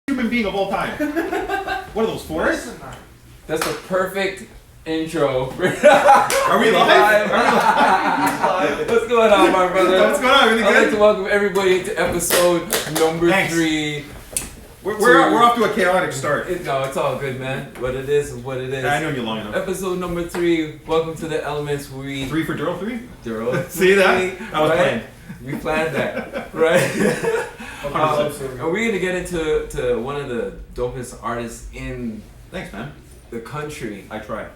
human being of all time. What are those, fours? That's the perfect intro. Are we live? What's going on, my brother? What's going on? Everything I'd good? like to welcome everybody to episode number Thanks. 3. We're off to a chaotic start. No, it's all good, man. What it is, what it is. I know you long enough. Episode number 3. Welcome to the Elements. 3 for Duro? See that? I was playing. We planned that, right? And we're gonna get into one of the dopest artists in Thanks, man. the country. I try.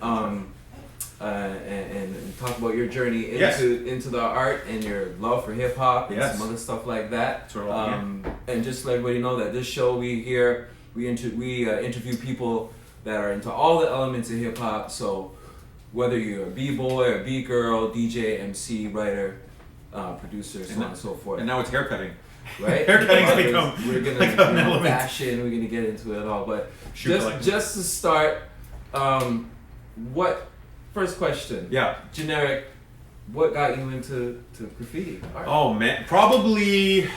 And talk about your journey Yes. into the art and your love for hip hop and Yes. some other stuff like that. That's where it all began. And just let everybody know that this show we interview people that are into all the elements of hip hop. So whether you're a b-boy or b-girl, DJ, MC, writer, producer, so on and so forth. And now it's haircutting. Right? Haircutting's become we're gonna like an element. fashion. We're gonna get into it all, but Shoe collecting. just to start, what first question? Yeah. Generic. What got you into graffiti art? Oh man, probably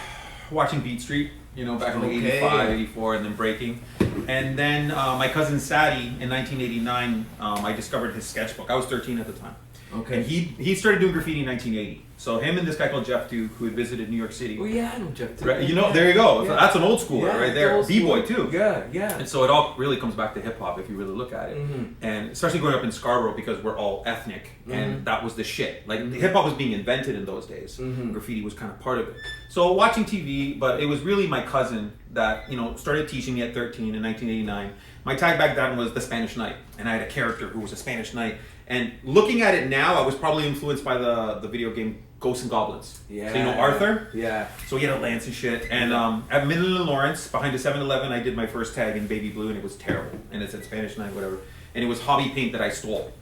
watching Beat Street. You know, back in like Okay. 85, 84, and then breaking. And then my cousin Sadie in 1989, I discovered his sketchbook. I was 13 at the time. Okay. And he started doing graffiti in 1980. So him and this guy called Jeff Duke, who had visited New York City. Oh yeah, I know Jeff too. Right, you know, there you go. Yeah. That's an old schooler Yeah, right there. old B-boy school. too. Yeah. And so it all really comes back to hip hop if you really look at it. Mm-hmm. And especially growing up in Scarborough because we're all ethnic and that was the shit. Like hip hop was being invented in those days. Mhm. Graffiti was kind of part of it. So watching TV, but it was really my cousin that, you know, started teaching me at 13 in 1989. My tag back then was the Spanish Knight, and I had a character who was a Spanish Knight. And looking at it now, I was probably influenced by the video game Ghosts and Goblins. Yeah. So you know Arthur? Yeah. So he had a lance and shit. And at Midland and Lawrence, behind a 7-Eleven, I did my first tag in baby blue, and it was terrible. And it said Spanish Knight, whatever. And it was hobby paint that I stole.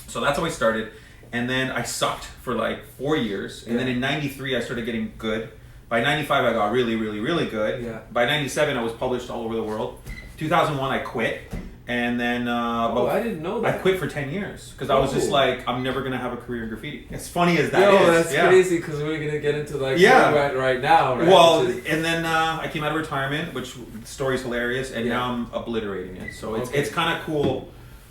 So that's how I started. And then I sucked for like 4 years. And then in 93, I started getting good. By 95, I got really, really, really good. Yeah. By 97, I was published all over the world. 2001, I quit. And then I didn't know that. I quit for 10 years because I was just like, I'm never going to have a career in graffiti. As funny as that is. That's crazy because we're going to get into like Yeah. where we're at right now, right? Well, Which is- and then I came out of retirement, which the story's hilarious, and now I'm obliterating it. So it's kind of cool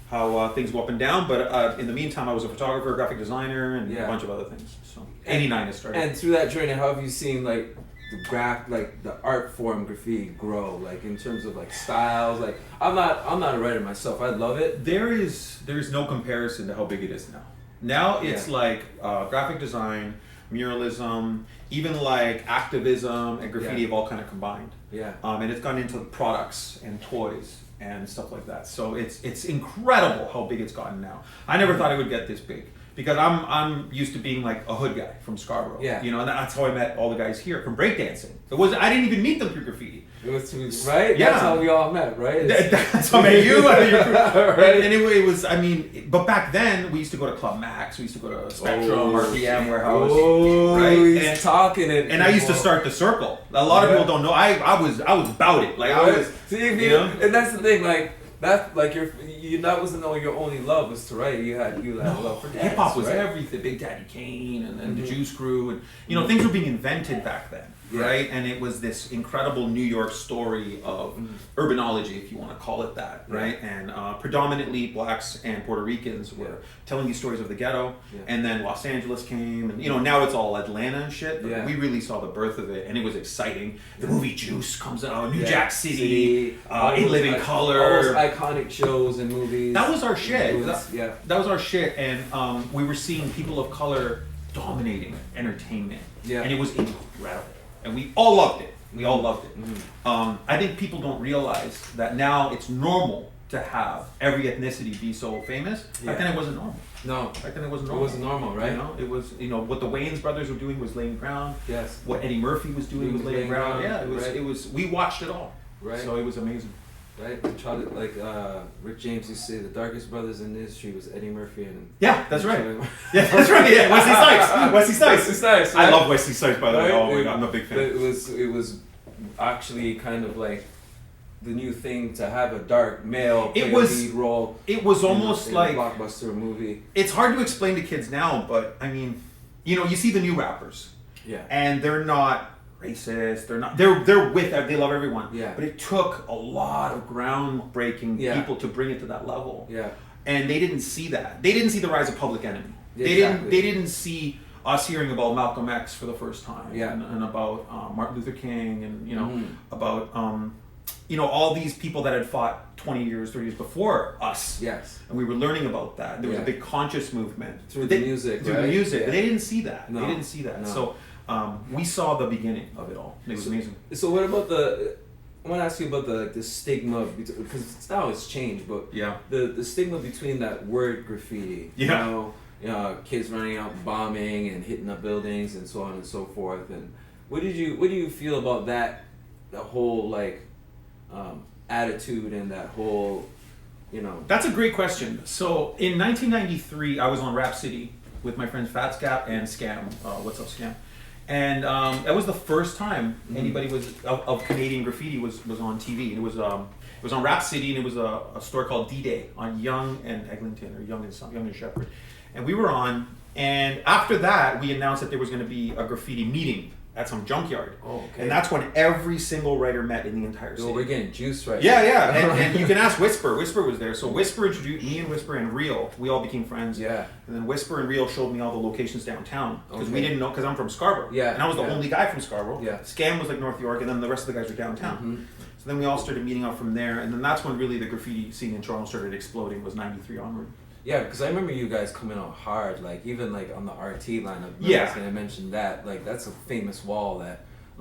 how things go up and down. But in the meantime, I was a photographer, graphic designer, and a bunch of other things. So 89 I started. And through that journey, how have you seen like the art form graffiti grow? Like in terms of like styles. Like I'm not a writer myself. I love it. There's no comparison to how big it is now. Now it's like graphic design, muralism, even like activism and graffiti have all kind of combined. Yeah. And it's gone into products and toys and stuff like that. So it's incredible how big it's gotten now. I never thought it would get this big because I'm used to being like a hood guy from Scarborough. Yeah. You know, and that's how I met all the guys here from breakdancing. I didn't even meet them through graffiti. It was right. Yeah. That's how we all met, right? That's how I met you. Right. Anyway, it was. I mean, but back then we used to go to Club Max. We used to go to Spectrum, RPM Warehouse. Oh, right? he's talking it. And I used to start the circle. A lot of people don't know. I was about it. Like I was. See, you know? and that's the thing. Like that. Like that wasn't your only love was to write. You had love for dance. Hip hop was right? everything. Big Daddy Kane and then the Juice Crew and things were being invented back then. Yeah. Right, and it was this incredible New York story of urbanology, if you want to call it that, right? And predominantly blacks and Puerto Ricans were telling these stories of the ghetto, and then Los Angeles came, and now it's all Atlanta and shit. But we really saw the birth of it, and it was exciting. The movie Juice comes out, New Jack City, In Living Color, all those iconic shows and movies. That was our shit. That was our shit, and we were seeing people of color dominating entertainment, and it was incredible. And we all loved it. We all loved it. I think people don't realize that now it's normal to have every ethnicity be so famous. Back then it wasn't normal. No. Back then it wasn't normal. It wasn't normal, right? It was, what the Wayans brothers were doing was laying ground. Yes. What Eddie Murphy was doing was laying ground. Yeah, it was, we watched it all. Right. So it was amazing. Right? We tried it like Rick James used to say the darkest brothers in the industry was Eddie Murphy and that's right. Yeah, that's right. Yeah, Wesley Snipes. Wesley Snipes. Right? I love Wesley Snipes, by the way. Right? Oh my god, I'm a big fan. It was actually kind of like the new thing to have a dark male play a lead role. It was almost like a blockbuster movie. It's hard to explain to kids now, but I mean, you see the new rappers. Yeah. And they're not racist. They're not. They're with. They love everyone. Yeah. But it took a lot of groundbreaking people to bring it to that level. Yeah. And they didn't see that. They didn't see the rise of Public Enemy. Exactly. They didn't see us hearing about Malcolm X for the first time. Yeah. And about Martin Luther King, and about all these people that had fought 20 years, 30 years before us. Yes. And we were learning about that. There was a big conscious movement. Through the music, Through right? the music. Yeah. They didn't see that. No. They didn't see that. No. So we saw the beginning of it all. It was amazing. So what about I want to ask you about the stigma, because now it's changed, but the stigma between that word graffiti. Yeah. Kids running out bombing and hitting up buildings and so on and so forth. And what do you feel about that? The whole attitude and that whole, That's a great question. So in 1993, I was on Rap City with my friends Fats Gap and Scam. What's up, Scam? And that was the first time anybody of Canadian graffiti was on TV. It was on Rap City, and it was a store called D-Day on Yonge and Eglinton, or Yonge and Shepherd. And we were on, and after that, we announced that there was going to be a graffiti meeting at some junkyard. Oh, okay. And that's when every single writer met in the entire city. We're getting juice right Yeah, now. yeah. And you can ask Whisper. Whisper was there. So Whisper introduced me and Whisper and Real. We all became friends. Yeah. And then Whisper and Real showed me all the locations downtown. Because we Okay. didn't know, because I'm from Scarborough. Yeah. And I was the only guy from Scarborough. Yeah. Scam was like North York, and then the rest of the guys were downtown. Mm-hmm. So then we all started meeting up from there. And then that's when really the graffiti scene in Toronto started exploding, was 93 onward. Yeah, because I remember you guys coming out hard, even on the RT lineup. Yeah. I was gonna mention that. That's a famous wall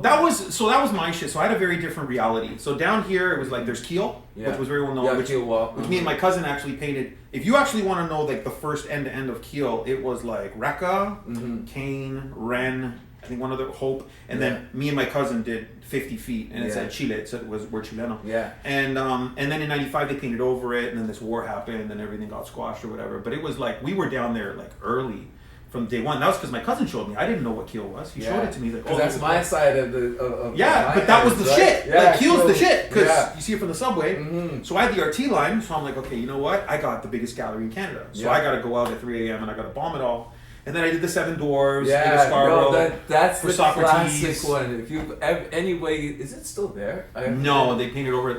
That was my shit. So I had a very different reality. So down here it was like there's Keel, which was very well known. Which Keel wall. me and my cousin actually painted. If you actually want to know the first end to end of Keel, it was like Rekka, Kane, Ren, I think one other Hope, and then me and my cousin did 50 feet, and it said Chile. So we're Chileno. Yeah. And then in '95 they painted over it, and then this war happened, and everything got squashed or whatever. But it was like we were down there early. From day one. That was because my cousin showed me. I didn't know what Keel was. He showed it to me. He's like, oh, that's my side of the. But that was the shit. Yeah, Keel's the shit because you see it from the subway. Mm-hmm. So I had the RT line. So I'm like, okay, you know what? I got the biggest gallery in Canada. So I got to go out at 3 a.m. and I got to bomb it all. And then I did the Seven Dwarves. Yeah, Scarborough, that's for the Socrates. classic one. If you anyway, is it still there? No, they painted over it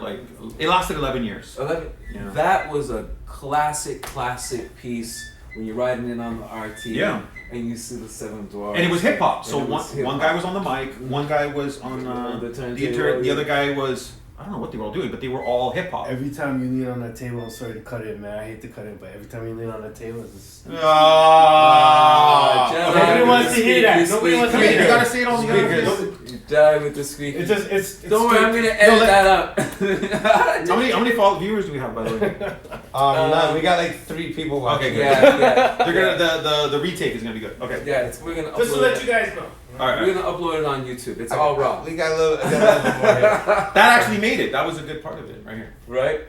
it lasted 11 years. 11. Yeah. That was a classic piece when you're riding in on the RT. Yeah. And you see the Seven Dwarves. And it was hip hop. So one guy was on the mic, one guy was on the other guy was, I don't know what they were all doing, but they were all hip hop. Every time you lean on that table, I'm sorry to cut it, man. I hate to cut it, but every time you lean on that table, it's just. Nobody wants to hear that. Nobody wants to hear that. You gotta say it all together. Die with the squeak. It's don't worry, I'm gonna edit that up. How many viewers do we have, by the way? We got 3 people watching. Okay, good. Yeah. They're gonna the retake is gonna be good. Okay. Yeah, we're gonna upload just to let you guys know. All right. We're gonna upload it on YouTube. It's all raw. We got a little more here. That actually made it. That was a good part of it right here. Right.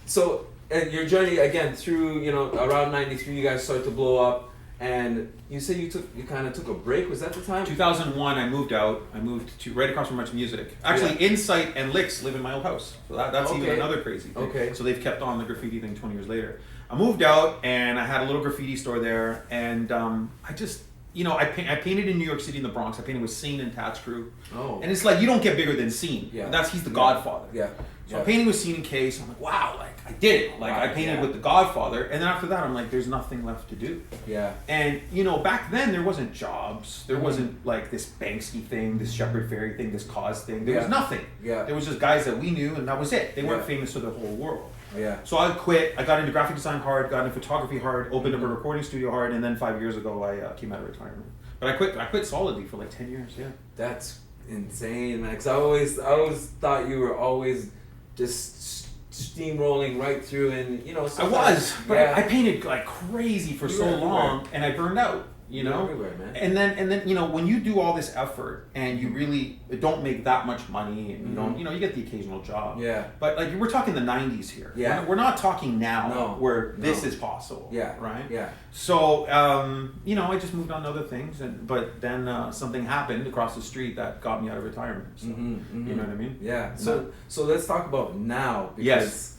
So and your journey again through around '93, you guys started to blow up, and you said you kind of took a break. Was that the time? 2001, I moved out. I moved to right across from Much Music. Actually, Insight and Licks live in my old house. So that's even another crazy thing. Okay. So they've kept on the graffiti thing 20 years later. I moved out and I had a little graffiti store there, and I just. I painted in New York City in the Bronx. I painted with Scene and Tats Crew. Oh. And it's like, you don't get bigger than Scene. Yeah. He's the godfather. Yeah. So I'm painting with Scene and Case. I'm like, wow, I did it. I painted with the godfather. And then after that, I'm like, there's nothing left to do. Yeah. And, back then there wasn't jobs. There wasn't this Banksy thing, this Shepard Fairey thing, this Cause thing. There was nothing. Yeah. There was just guys that we knew, and that was it. They weren't famous to the whole world. Yeah. So I quit. I got into graphic design hard, got into photography hard, opened up a recording studio hard, and then 5 years ago I came out of retirement. But I quit solidly for 10 years, yeah. That's insane, man. Because I always thought you were always just steamrolling right through, and I was, but I painted like crazy for so long, and I burned out. Everywhere, man. And then when you do all this effort and you really don't make that much money, and you don't, you get the occasional job. Yeah. But we're talking the '90s here. Yeah. We're not talking now where this is possible. Yeah. Right. Yeah. So I just moved on to other things, but then something happened across the street that got me out of retirement. So, you know what I mean? Yeah. So let's talk about now, because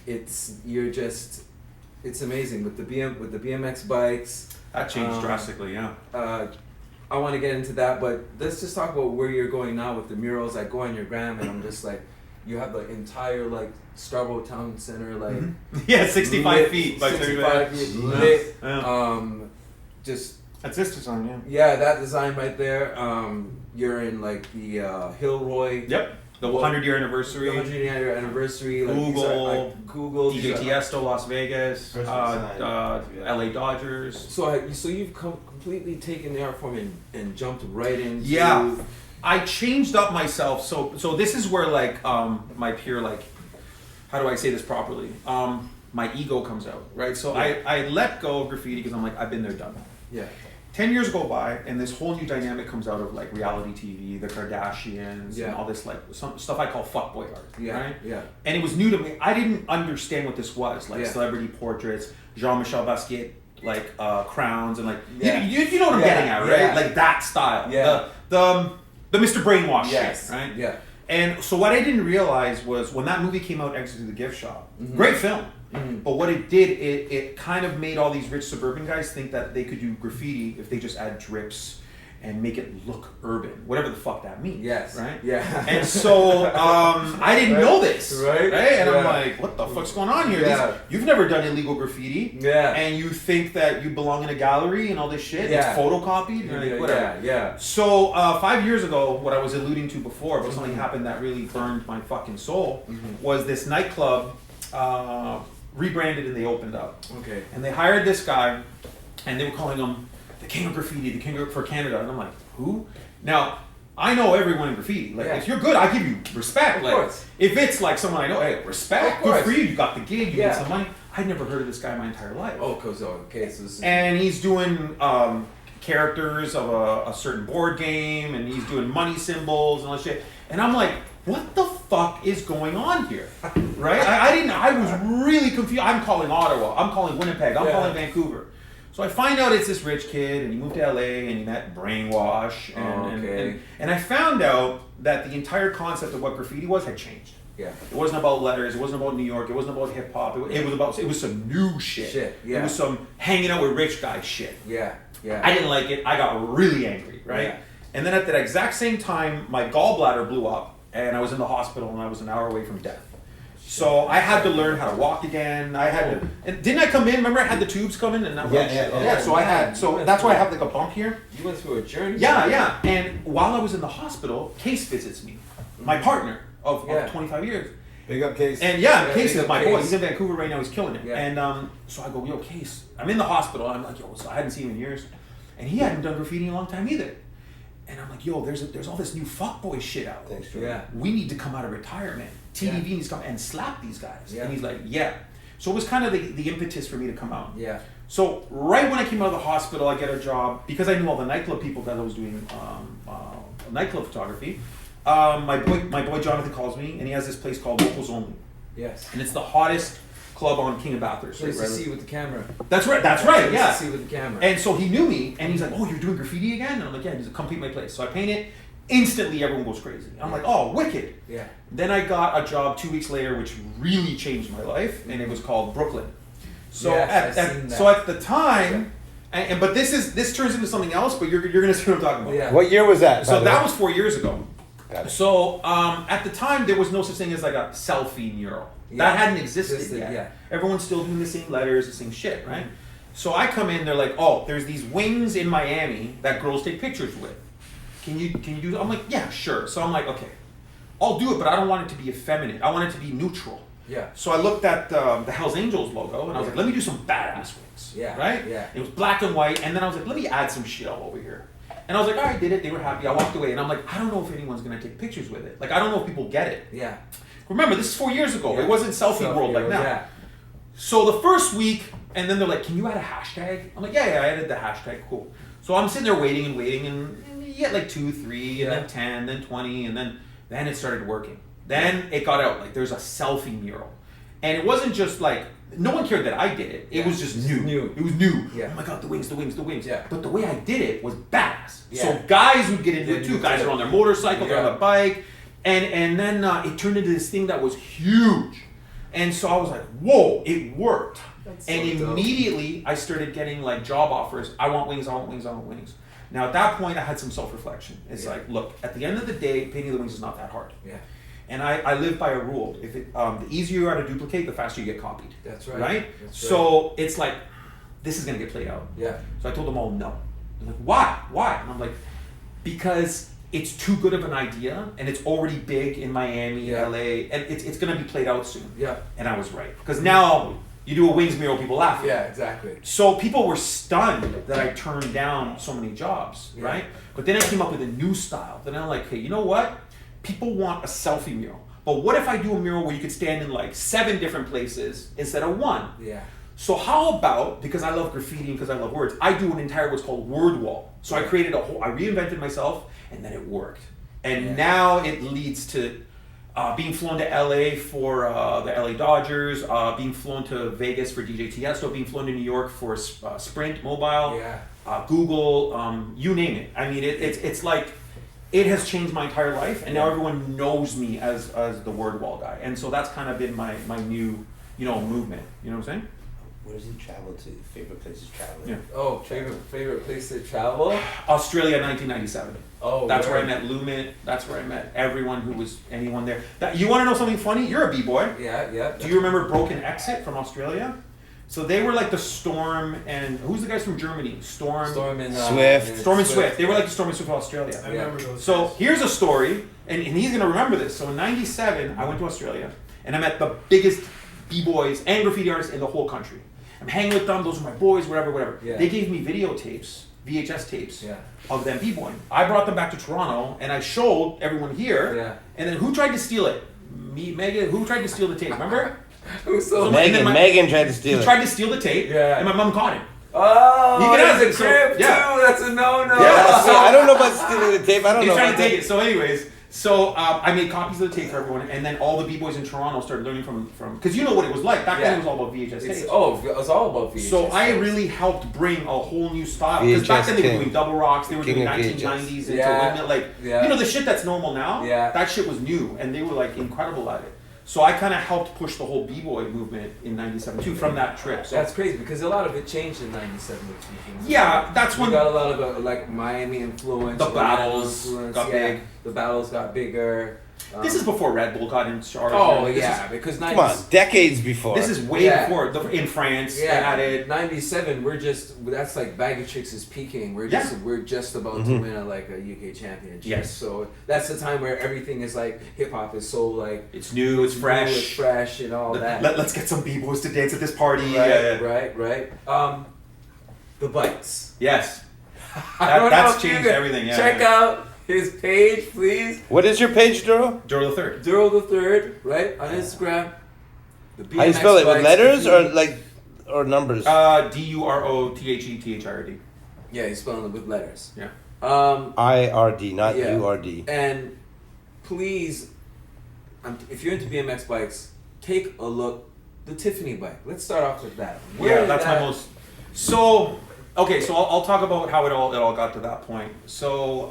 it's amazing with the BMX bikes. That changed drastically, yeah. I want to get into that, but let's just talk about where you're going now with the murals. I go on your gram and I'm just like, you have the entire like Scarborough Town Center like Yeah, 65 lit, feet by 65 feet Yeah. lit. Yeah. Just That's this design, yeah. yeah, that design right there. You're in like the Hilroy. Yep. The 100-year anniversary. The 100th anniversary. Like, Google. Google. DJ Tiesto, Las Vegas. LA Dodgers. So you've completely taken the art form and jumped right into. Yeah. I changed up myself. So this is where like my pure like, how do I say this properly? My ego comes out, right? So Yeah. I let go of graffiti because I'm like, I've been there, done that. Yeah. 10 years go by and this whole new dynamic comes out of like reality TV, the Kardashians, Yeah. and all this like some stuff I call fuckboy art, Yeah. right? Yeah. And it was new to me. I didn't understand what this was, like Yeah. celebrity portraits, Jean-Michel Basquiat, like crowns, and like Yeah. you know what I'm Yeah. getting at, right? Yeah. Like that style, Yeah. the Mr. Brainwash Yes. shit, right? Yeah. And so what I didn't realize was when that movie came out, Exit to the Gift Shop, Mhm. great film. Mhm. But what it did, it kind of made all these rich suburban guys think that they could do graffiti if they just add drips and make it look urban, whatever the fuck that means. Yes. Right? Yeah. And so I didn't know this. Right. And I'm Yeah. like, what the fuck's going on here? Yeah. You've never done illegal graffiti. Yeah. And you think that you belong in a gallery and all this shit. Yeah. It's photocopied. You're like, whatever. Yeah. So 5 years ago, what I was alluding to before, but something happened that really burned my fucking soul, was this nightclub rebranded and they opened up. Okay. And they hired this guy, and they were calling him the king of graffiti, the king for Canada. And I'm like, who? Now, I know everyone in graffiti. Like, Yeah. if you're good, I give you respect. Of Like, course. if it's like someone I know, hey, respect. Of Good course. for you. You got the gig. You Yeah. made some money. I'd never heard of this guy my entire life. Oh, okay. So this is, And he's doing characters of a certain board game, and he's doing money symbols and all that shit. And I'm like, what the fuck is going on here? Right? I was really confused. I'm calling Ottawa. I'm calling Winnipeg. I'm Yeah. calling Vancouver. So I find out it's this rich kid, and he moved to LA, and he met Brainwash. And I found out that the entire concept of what graffiti was had changed. yeah. It wasn't about letters. It wasn't about New York. It wasn't about hip hop. It was some new shit. Yeah. It was some hanging out with rich guys shit. Yeah. Yeah. I didn't like it. I got really angry, right? Yeah. And then at that exact same time, my gallbladder blew up, and I was in the hospital, and I was an hour away from death. So I had to learn how to walk again. I had to, and didn't I come in? Remember, I had the tubes come in, and that Yeah. So I had, so that's why I have like a bump here. You went through a journey. Yeah. And while I was in the hospital, Case visits me, my partner of Yeah. 25 years. Big up Case. And Case big is up my Case. boy. He's in Vancouver right now. He's killing it. Yeah. And so I go, yo, Case, I'm in the hospital. I'm like, yo, so I hadn't seen him in years, and he hadn't done graffiti in a long time either. And I'm like, yo, there's all this new fuckboy shit out. Thanks, Jordan. Yeah. We need to come out of retirement. TDV Yeah. needs to come and slap these guys. Yeah. And he's like, yeah. So it was kind of the impetus for me to come out. Yeah. So right when I came out of the hospital, I get a job because I knew all the nightclub people that I was doing nightclub photography. My boy Jonathan calls me, and he has this place called Locals Only, Yes. and it's the hottest club on King of Bathurst. Place to right? see with the camera. That's right. That's right. Place Yeah. to see with the camera. And so he knew me, and he's like, "Oh, you're doing graffiti again?" And I'm like, "Yeah." He's like, "Come paint my place." So I paint it. Instantly, everyone goes crazy. I'm like, "Oh, wicked." yeah. Then I got a job 2 weeks later, which really changed my life, and it was called Brooklyn. So Yes, I've seen that. so at the time, but this turns into something else. But you're gonna see what I'm talking about. Yeah. What year was that? So that was 4 years ago. Got it. So at the time, there was no such thing as like a selfie mural. Yeah. That hadn't existed yet. Yeah. Everyone's still doing the same letters, the same shit, right? So I come in, they're like, "Oh, there's these wings in Miami that girls take pictures with. Can you do that?" I'm like, "Yeah, sure." So I'm like, "Okay, I'll do it, but I don't want it to be effeminate. I want it to be neutral." Yeah. So I looked at the Hells Angels logo, and I was like, "Let me do some badass wings." Yeah. Right? Yeah. It was black and white, and then I was like, "Let me add some shit all over here." And I was like, "All right, did it." They were happy. I walked away, and I'm like, "I don't know if anyone's gonna take pictures with it. Like, I don't know if people get it." Yeah. Remember, this is 4 years ago. Yeah. It wasn't selfie world like now. Yeah. So the first week, and then they're like, "Can you add a hashtag?" I'm like, yeah, I added the hashtag, cool. So I'm sitting there waiting, and you get like 2, 3, and then 10, then 20, and then it started working. Then it got out, like there's a selfie mural. And it wasn't just like, no one cared that I did it. It was just new. It was new. Yeah. Oh my God, the wings. Yeah. But the way I did it was badass. Yeah. So guys would get into Yeah, it too. you Guys did. are on their motorcycle, they're Yeah. on the bike. And then it turned into this thing that was huge. And so I was like, whoa, it worked. That's And so dope. immediately I started getting like job offers. I want wings. Now at that point, I had some self-reflection. It's like, look, at the end of the day, painting the wings is not that hard. Yeah. And I live by a rule. If it, the easier you are to duplicate, the faster you get copied. That's right. Right? That's So it's like, this is gonna get played out. Yeah. So I told them all no. They're like, why? Why? And I'm like, because it's too good of an idea, and it's already big in Miami, Yeah. LA, and it's gonna be played out soon. Yeah. And I was right. Because now you do a wings mural, people laugh. Yeah, exactly. So people were stunned that I turned down so many jobs, Yeah. right? But then I came up with a new style. Then I'm like, hey, you know what? People want a selfie mural. But what if I do a mural where you could stand in like 7 different places instead of 1? Yeah. So how about, because I love graffiti and because I love words, I do an entire what's called word wall. So I created I reinvented myself, and then it worked. And now it leads to being flown to LA for the LA Dodgers, being flown to Vegas for DJ Tiesto, being flown to New York for Sprint Mobile, Google, you name it. I mean, it's like, it has changed my entire life, and now everyone knows me as the word wall guy. And so that's kind of been my new, movement. You know what I'm saying? Where does he travel to? Favorite places traveling? Yeah. Oh, favorite place to travel? Australia, 1997. Oh, that's where I met Lumit. That's where I met anyone there. You want to know something funny? You're a b-boy. Yeah. Do you remember Broken Exit from Australia? So they were like the Storm and who's the guys from Germany? Storm and Swift. Storm and Swift. They were like the Storm and Swift of Australia. I remember those. So here's a story, and he's gonna remember this. So in '97, I went to Australia, and I met the biggest b-boys and graffiti artists in the whole country. I'm hanging with them. Those are my boys. Whatever. Yeah. They gave me videotapes, VHS tapes. Yeah. Of them b-boying. I brought them back to Toronto, and I showed everyone here. Yeah. And then who tried to steal it? Me, Megan. Who tried to steal the tape? Remember? Who's so Megan tried to steal He it. tried to steal the tape. Yeah. And my mom caught him. Oh, You can he's ask a him, crib so- yeah. too. That's a no-no. Yeah. So I don't know about stealing the tape. I don't He know. tried about to take that. it. So, anyways, I made copies of the tape for everyone, and then all the b-boys in Toronto started learning from because you know what it was like back then. It was all about VHS tapes. It's all about VHS. So I really helped bring a whole new style because back then they were king. doing double rocks, they were King doing of 1990s into Yeah. windmill, like Yeah. you know the shit that's normal now. Yeah. That shit was new, and they were like incredible at it. So I kind of helped push the whole b-boy movement in '97 too from that trip. So That's crazy because a lot of it changed in '97. yeah, that's We when got a lot of like Miami influence. The Atlanta battles influence, got big. The battles got bigger. this is before Red Bull got in charge. Oh This yeah, is- because Come on, decades before. This is way Yeah. before in France. They had it. '97. That's like Bag of Tricks is peaking. We're just about to win a UK championship. Yes. So that's the time where everything is like hip hop is so like It's new. It's fresh. new, it's fresh and all that. Let's get some b-boys to dance at this party. Right. The bikes. Yes. I don't know That's if you changed guys- everything. Yeah. Check out his page, please. What is your page, Duro? Durothethird. Durothethird, right on Instagram. The How you spell it? With bikes, letters graffiti. or numbers? Durothethird. Yeah, he's spelling it with letters. Yeah. IRD, not yeah. URD. And please, if you're into BMX bikes, take a look. The Tiffany bike. Let's start off with that. Where did That's that- my most. So, okay, so I'll talk about how it all got to that point. So,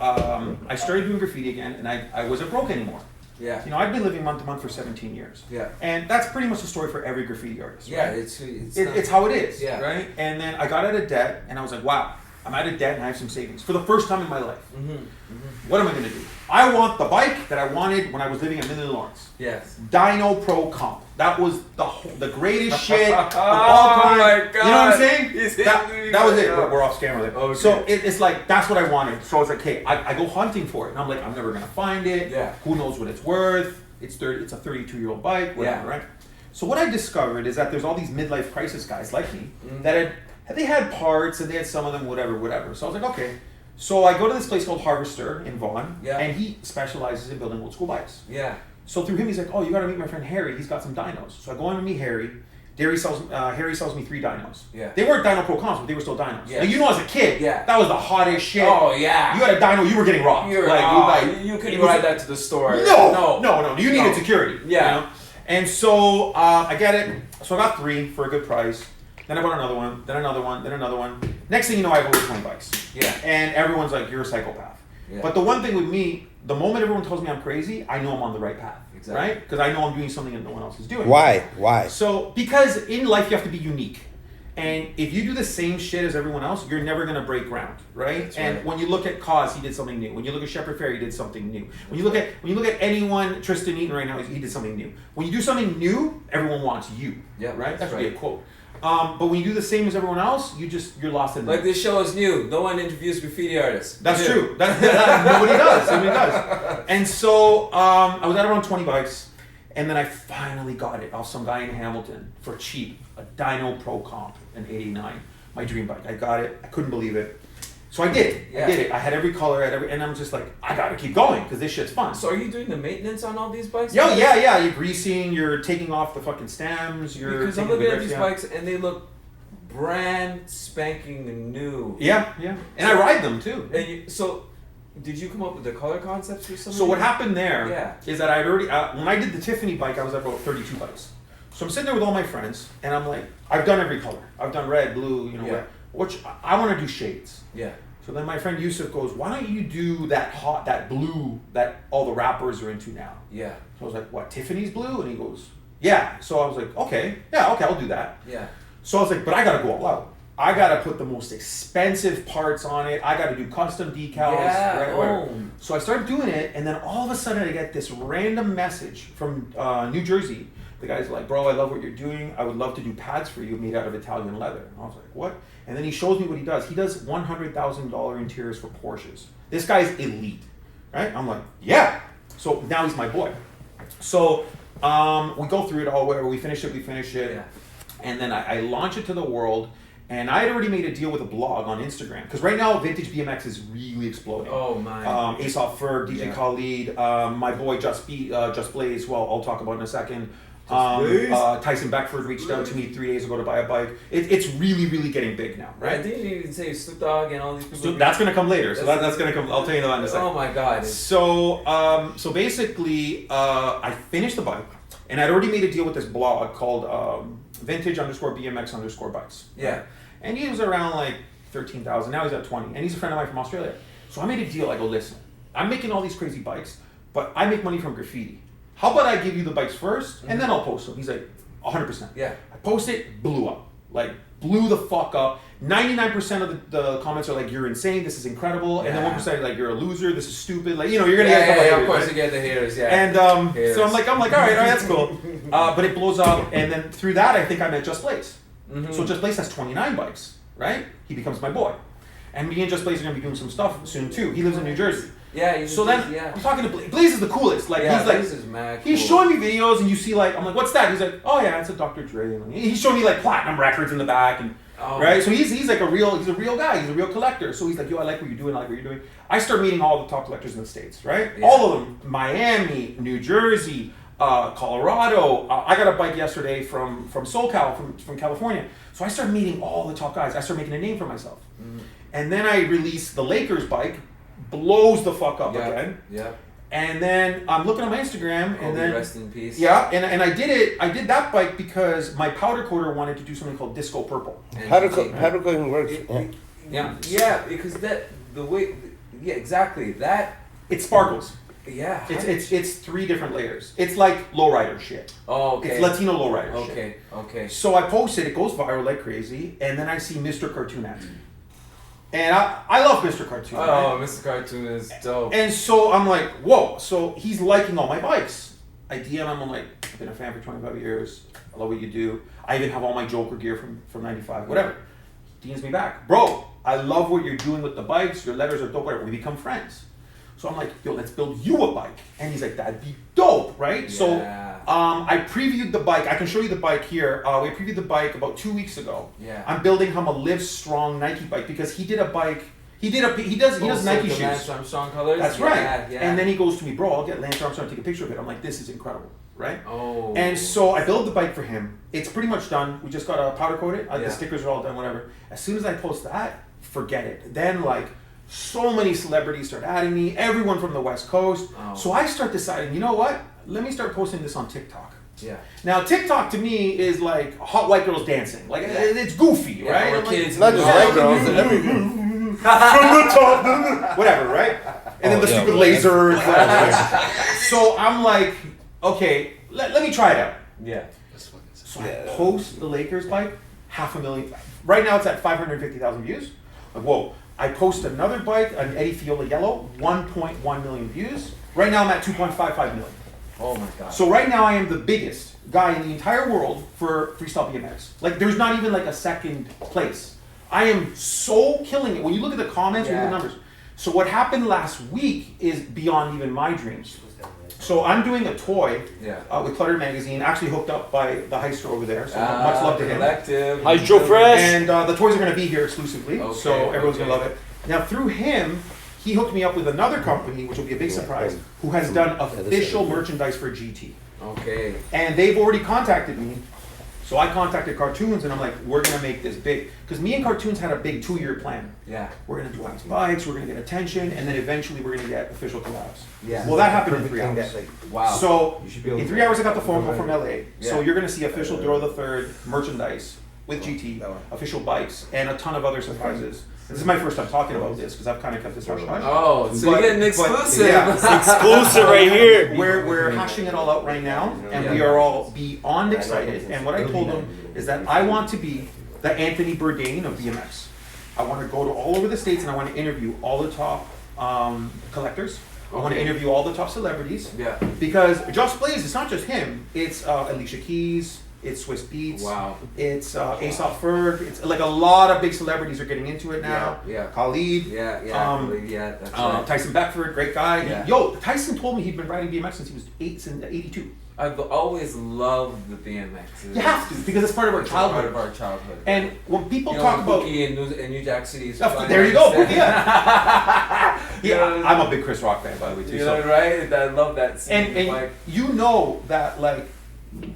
I started doing graffiti again, and I wasn't broke anymore. Yeah. You know, I've been living month to month for 17 years. Yeah. And that's pretty much the story for every graffiti artist. Yeah, Right? it's How it is. Yeah. Right. And then I got out of debt, and I was like, wow, I'm out of debt, and I have some savings for the first time in my life. What am I gonna do? I want the bike that I wanted when I was living in Midland, Lawrence. Yes. Dyno Pro Comp. That was the greatest shit of Oh all time. my You know what I'm God. saying? He's That, hitting me that was right it. now. We're off camera there. Okay. So it's like, that's what I wanted. So I was like, hey, I go hunting for it. And I'm like, I'm never going to find it. Yeah. Who knows what it's worth? It's a 32-year-old bike, whatever, Yeah. right? So what I discovered is that there's all these midlife crisis guys like me that they had parts and they had some of them, whatever. So I was like, okay. So I go to this place called Harvester in Vaughan, Yeah. and he specializes in building old school bikes. Yeah. So through him, he's like, oh, you got to meet my friend Harry. He's got some dynos. So I go in to meet Harry. Harry sells me 3 dynos. Yeah. They weren't Dyno Pro Comps, but they were still dynos. Yeah. Now, you know, as a kid, Yeah. that was the hottest shit. Oh yeah. You had a dyno, you were getting robbed. You're you couldn't it was- ride that to the store. No. You needed security. Yeah. You know? And so I get it. So I got 3 for a good price. Then I bought another one. Then another one. Then another one. Next thing you know, I have over 20 bikes. Yeah. And everyone's like, you're a psychopath. Yeah. But the one thing with me, the moment everyone tells me I'm crazy, I know I'm on the right path. Exactly. Right? Because I know I'm doing something that no one else is doing. Why? So, because in life you have to be unique. And if you do the same shit as everyone else, you're never gonna break ground, right? That's and right. when you look at Cause, he did something new. When you look at Shepard Fairey, he did something new. When you look at anyone, Tristan Eaton right now, he did something new. When you do something new, everyone wants you. Yeah, right. That should right. be a quote. But when you do the same as everyone else, you're lost in. Like this show is new. No one interviews graffiti artists. That's true. Nobody does. Nobody does. And so I was at around 20 bikes, and then I finally got it off some guy in Hamilton for cheap, a Dyno Pro Comp, an 89, my dream bike. I got it. I couldn't believe it. So I did. Yeah. I did it. I had every color, and I'm just like, I gotta keep going because this shit's fun. So are you doing the maintenance on all these bikes? Yeah. You're greasing. You're taking off the fucking stems. You're because I'm taking the looking at grips, these bikes and they look brand spanking new. Yeah. And I ride them too. And so, did you come up with the color concepts for some? So what happened there is Yeah. that I'd already when I did the Tiffany bike, I was at about 32 bikes. So I'm sitting there with all my friends, and I'm like, I've done every color. I've done red, blue, Yeah. which I want to do shades. Yeah. So then my friend Yusuf goes, why don't you do that blue that all the rappers are into now? Yeah. So I was like, what, Tiffany's blue? And he goes, yeah. So I was like, okay, I'll do that. Yeah. So I was like, but I gotta go all out. I gotta put the most expensive parts on it. I gotta do custom decals. Yeah. Right, whatever. So I started doing it, and then all of a sudden I get this random message from New Jersey. The guy's like, bro, I love what you're doing. I would love to do pads for you made out of Italian leather. And I was like, what? And then he shows me what he does. He does $100,000 interiors for Porsches. This guy's elite, right? I'm like, yeah. So now he's my boy. So we go through it all. Whatever, we finish it. Yeah. And then I launch it to the world. And I had already made a deal with a blog on Instagram. Because right now, vintage BMX is really exploding. Oh, my. Aesop Ferg, DJ Yeah. Khaled, my boy Just Blaze, well, I'll talk about in a second. Blaze? Tyson Beckford reached out to me 3 days ago to buy a bike. It's really, really getting big now, Right? right? Didn't you even say Snoop Dogg and all these people? So that's going to come later. So that's going to come. I'll tell you that in a second. Oh my God. So basically, I finished the bike, and I'd already made a deal with this blog called vintage_BMX_bikes. Yeah. And he was around like 13,000. Now he's at 20, and he's a friend of mine from Australia. So I made a deal. I go, listen, I'm making all these crazy bikes, but I make money from graffiti. How about I give you the bikes first, and then I'll post them? He's like, 100%. Yeah. I post it, blew up. Like, blew the fuck up. 99% of the comments are like, you're insane, this is incredible. And then Yeah. 1% are like, you're a loser, this is stupid. Like, you're gonna get a couple Of haters, course right? you get the haters, yeah. And Haters. so I'm like, all right, that's cool. But it blows up, and then through that, I think I met Just Blaze. So Just Blaze has 29 bikes, right? He becomes my boy. And me and Just Blaze are gonna be doing some stuff soon too. He lives in New Jersey. Yeah, So then I'm talking to Blaze. Blaze is the coolest. Like yeah, he's like, this is mad he's cool. showing me videos, and you see like, I'm like, what's that? He's like, oh yeah, it's a Dr. Dre. And he's showing me like platinum records in the back, and right. So he's like he's a real guy. He's a real collector. So he's like, yo, I like what you're doing. I like what you're doing. I start meeting all the top collectors in the States, right? Yeah. All of them. Miami, New Jersey, Colorado. I got a bike yesterday from SoCal, from California. So I started meeting all the top guys. I started making a name for myself. And then I released the Lakers bike, blows the fuck up again. Yeah. And then I'm looking on my Instagram, and then rest in peace. yeah, and I did that bike because my powder coater wanted to do something called Disco Purple. Powder coating works. Yeah. Yeah, because exactly that. It sparkles. Yeah. It's 3 different layers. It's like lowrider shit. Oh, okay. It's Latino lowrider shit. Okay. So I posted, it goes viral like crazy, and then I see Mr. Cartoon ads. And I love Mr. Cartoon. Oh, right? Mr. Cartoon is dope. And so I'm like, whoa. So he's liking all my bikes. I DM him, I'm like, I've been a fan for 25 years. I love what you do. I even have all my Joker gear from 95, whatever. He DMs me back. Bro, I love what you're doing with the bikes. Your letters are dope, whatever. We become friends. So I'm like, yo, let's build you a bike. And he's like, that'd be dope, right? Yeah. So I previewed the bike. I can show you the bike here. We previewed the bike about 2 weeks ago. Yeah. I'm building him a Live Strong Nike bike because he did a bike. He does Nike shoes. Lance Armstrong colors. That's right. Yeah. And then he goes to me, bro, I'll get Lance Armstrong to take a picture of it. I'm like, this is incredible, right? Oh. And so I build the bike for him. It's pretty much done. We just got to powder coat it. Yeah. The stickers are all done, whatever. As soon as I post that, forget it. Then like so many celebrities start adding me, everyone from the West Coast. Oh. So I start deciding, you know what? Let me start posting this on TikTok. Yeah. Now TikTok to me is like hot white girls dancing. Like it's goofy, right? Or I'm like, kids. Not just white girls, everything. from the top, whatever, right? And then the stupid lasers. Whatever. So I'm like, okay, let me try it out. Yeah. So I post the Lakers bike. 500,000. Right now it's at 550,000 views. Like, whoa. I post another bike, an Eddie Fiola Yellow, 1.1 million views. Right now I'm at 2.55 million. Oh my god. So right now I am the biggest guy in the entire world for freestyle BMX. Like there's not even like a second place. I am so killing it. When you look at the comments, when you look at the numbers. So what happened last week is beyond even my dreams. So I'm doing a toy with Clutter Magazine, actually hooked up by the Heister over there. So much love to him. Collective. Hydro Fresh. And the toys are going to be here exclusively, Okay, so everyone's going to love it. Now through him, he hooked me up with another company, which will be a big surprise, who has done official merchandise for GT. Okay. And they've already contacted me. So I contacted Cartoons and I'm like, we're gonna make this big. Because me and Cartoons had a big 2-year plan. Yeah. We're gonna do Ice Bikes, we're gonna get attention, and then eventually we're gonna get official collabs. Yeah. Well, that happened in 3 hours. Wow. So You should be able in to- 3 hours I got the phone call from LA. Yeah. So you're gonna see official Durothethird merchandise with GT, official bikes, and a ton of other surprises. This is my first time talking about this because I've kind of kept this hush hush. Oh, so you're getting exclusive. Exclusive right here. We're hashing it all out right now, and we are all beyond excited. And what I told them is that I want to be the Anthony Bourdain of BMX. I want to go to all over the States and I want to interview all the top collectors. I want to interview all the top celebrities. Yeah. Because Just Blaze, it's not just him. It's Alicia Keys. It's Swiss Beats. Wow. It's Aesop Ferg. It's like a lot of big celebrities are getting into it now. Yeah. Khalid. Yeah, that's right. Tyson Beckford, great guy. Yeah. Yo, Tyson told me he'd been riding BMX since he was 82. I've always loved the BMX. You have to, because it's part of our childhood. Part of our childhood. And when people you talk know, about... Bookie in New Jack City is there you go, Bookie, yeah. I'm a big Chris Rock fan, by the way, too. You know, right? I love that scene. And like, you know that, like,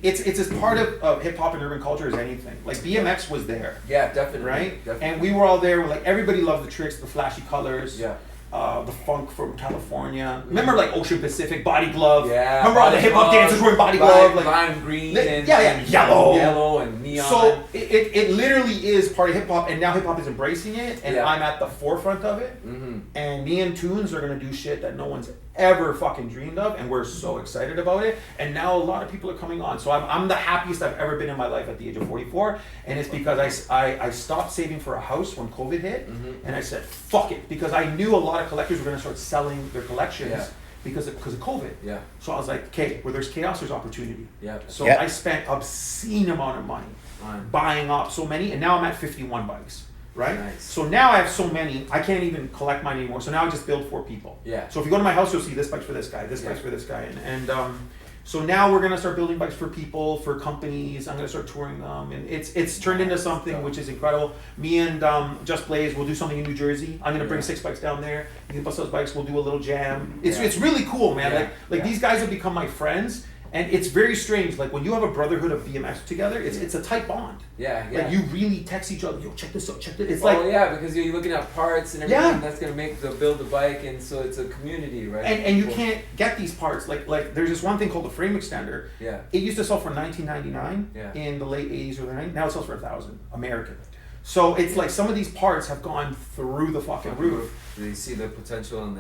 it's as part of hip hop and urban culture as anything. Like BMX was there, yeah, definitely. right? Definitely. And we were all there. Like everybody loved the tricks, the flashy colors. Yeah. The funk from California. Remember like Ocean Pacific, Body Glove? Yeah. Remember all the hip hop dancers wearing Body Glove? Like, lime green and yellow and neon. So it literally is part of hip hop, and now hip hop is embracing it, and I'm at the forefront of it. Mm-hmm. And me and Toons are gonna do shit that no one's ever fucking dreamed of, and we're so excited about it. And now a lot of people are coming on. So I'm the happiest I've ever been in my life at the age of 44, and it's because I stopped saving for a house when COVID hit, and I said fuck it, because I knew a lot of collectors were gonna start selling their collections. Because of COVID. Yeah. So I was like, okay, where there's chaos, there's opportunity. Yeah. So I spent obscene amount of money buying up so many, and now I'm at 51 bikes. Right? Nice. So now I have so many, I can't even collect mine anymore. So now I just build for people. Yeah. So if you go to my house, you'll see this bike's for this guy, this bike's for this guy. And so now we're gonna start building bikes for people, for companies. I'm gonna start touring them, and it's turned into something which is incredible. Me and Just Blaze will do something in New Jersey. I'm gonna bring 6 bikes down there. You can bust those bikes. We'll do a little jam. It's really cool, man. Like these guys have become my friends, and it's very strange. Like when you have a brotherhood of BMX together, it's a tight bond. Yeah. Like you really text each other. Yo, check this out. Check this. It's because you're looking at parts and everything that's gonna make build the bike, and so it's a community, right? And you can't get these parts. Like there's this one thing called the frame extender. Yeah. It used to sell for $19.99 in the late 80s or the 90s. Now it sells for $1,000 American. So it's like some of these parts have gone through the fucking roof. They see the potential in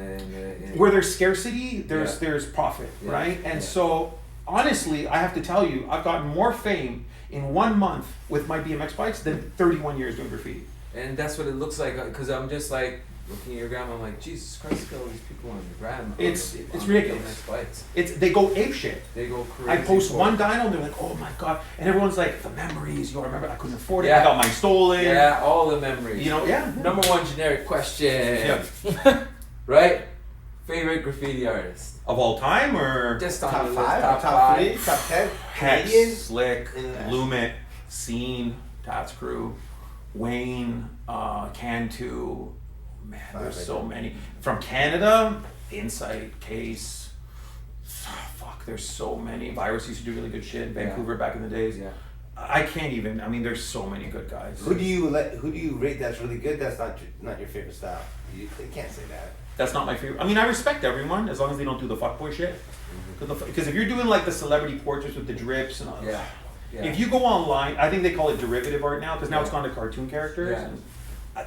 where there's scarcity, there's profit, right? And so honestly, I have to tell you, I've gotten more fame in 1 month with my BMX bikes than 31 years doing graffiti. And that's what it looks like, because I'm just like looking at your gram. I'm like, Jesus Christ, look at all these people on the gram. It's ridiculous. BMX bikes. They go ape shit. They go crazy. I post one dyno and they're like, oh my god, and everyone's like, the memories. Yo, I remember I couldn't afford it. I got mine stolen. Yeah, all the memories. You know, Number one generic question. Yeah. Right? Favorite graffiti artist of all time, or just on top the five, list, top 3, top 10. Hex, Canadian? Slick, Lumit, Scene, Tats Crew, Wayne, Cantu. Man, there's so many. From Canada, Insight, Case. Fuck, there's so many. Virus used to do really good shit. Vancouver back in the days. Yeah. I can't even. I mean, there's so many good guys. Who do you rate that's really good? That's not your favorite style. You can't say that. That's not my favorite. I mean, I respect everyone as long as they don't do the fuckboy shit. Because if you're doing like the celebrity portraits with the drips and all that, if you go online, I think they call it derivative art now because now it's gone to cartoon characters. Yeah. And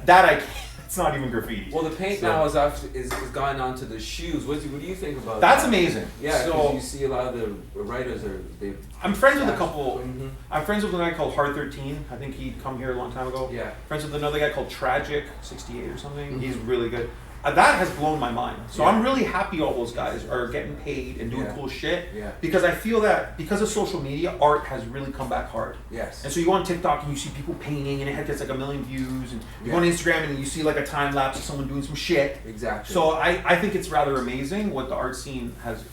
that I can't. It's not even graffiti. Well, the paint now is gone on to the shoes. What do you think about That's that? amazing. Yeah, so you see a lot of the writers I'm friends with a couple. Mm-hmm. I'm friends with a guy called Hard 13. I think he'd come here a long time ago. Yeah. Friends with another guy called Tragic 68 or something. Mm-hmm. He's really good. That has blown my mind. So Yeah. I'm really happy all those guys are getting paid and doing Yeah. cool shit. Yeah. Because I feel that because of social media, art has really come back hard. Yes. And so you go on TikTok and you see people painting and it gets like 1 million views. And you go on Yeah. Instagram and you see like a time lapse of someone doing some shit. Exactly. So I think it's rather amazing what the art scene has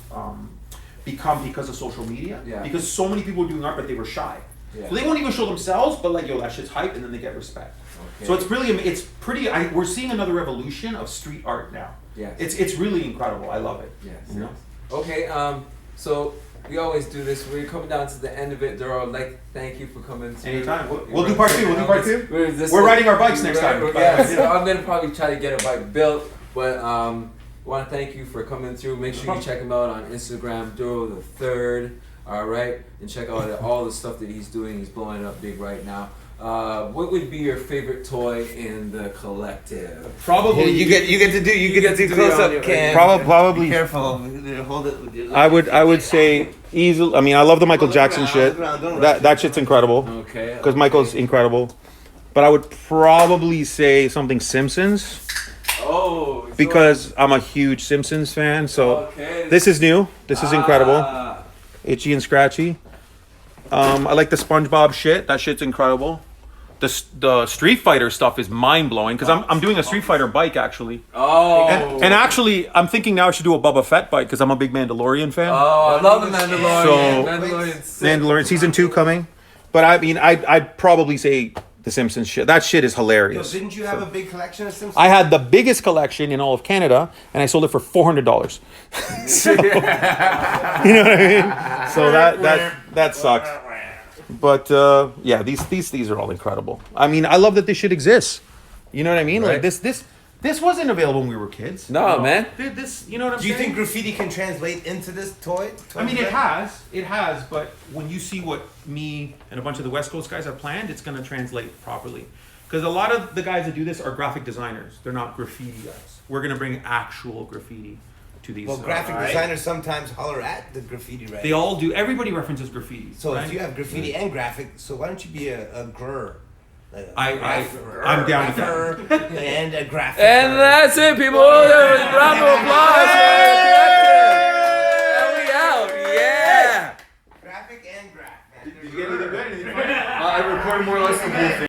become because of social media. Yeah. Because so many people were doing art, but they were shy. Yeah. So they won't even show themselves, but like, yo, that shit's hype, and then they get respect. Okay. So it's really, it's pretty. We're seeing another revolution of street art now. Yes. It's really incredible. I love it. Yes. You know? Okay. So we always do this. We're coming down to the end of it. Duro, thank you for coming. Anytime. We'll do part 2. We'll do part 2. We're riding our bikes next time. Yeah. So I'm gonna probably try to get a bike built, but want to thank you for coming through. Make sure you check him out on Instagram, Durothethird. All right, and check out all the stuff that he's doing. He's blowing it up big right now. What would be your favorite toy in the collective? Probably. You get to do close it on up your- cam. Probably. Be careful. Hold it with your I would say easily. I mean, I love the Michael Jackson shit. That shit's incredible Okay. because Michael's incredible. But I would probably say something Simpsons Oh. because I'm a huge Simpsons fan. So Okay. this is new. This is incredible. Ah. Itchy and scratchy. I like the SpongeBob shit. That shit's incredible. The Street Fighter stuff is mind blowing because I'm doing a Street Fighter bike actually. Oh. And actually, I'm thinking now I should do a Boba Fett bike because I'm a big Mandalorian fan. Oh, I love the Mandalorian. So- Mandalorian's sick. Mandalorian season 2 coming. But I mean, I'd probably say the Simpsons shit. That shit is Yo, hilarious. didn't you have a big collection of Simpsons? I had the biggest collection in all of Canada, and I sold it for $400. So, you know what I mean? So that sucks. But yeah, these are all incredible. I mean, I love that this shit exists. You know what I mean? Right. Like this wasn't available when we were kids. No, man. This, you know what I'm Do you saying? think graffiti can translate into this toy? I mean, it has, but when you see what me and a bunch of the West Coast guys have planned, it's going to translate properly. Because a lot of the guys that do this are graphic designers. They're not graffiti guys. We're going to bring actual graffiti to these. Well, graphic designers sometimes holler at the graffiti, right? They all do. Everybody references graffiti. So right? if you have graffiti and graphic, so why don't you be a grr? Like I'm down with that. and a graphic. And that's it, people. Round of applause.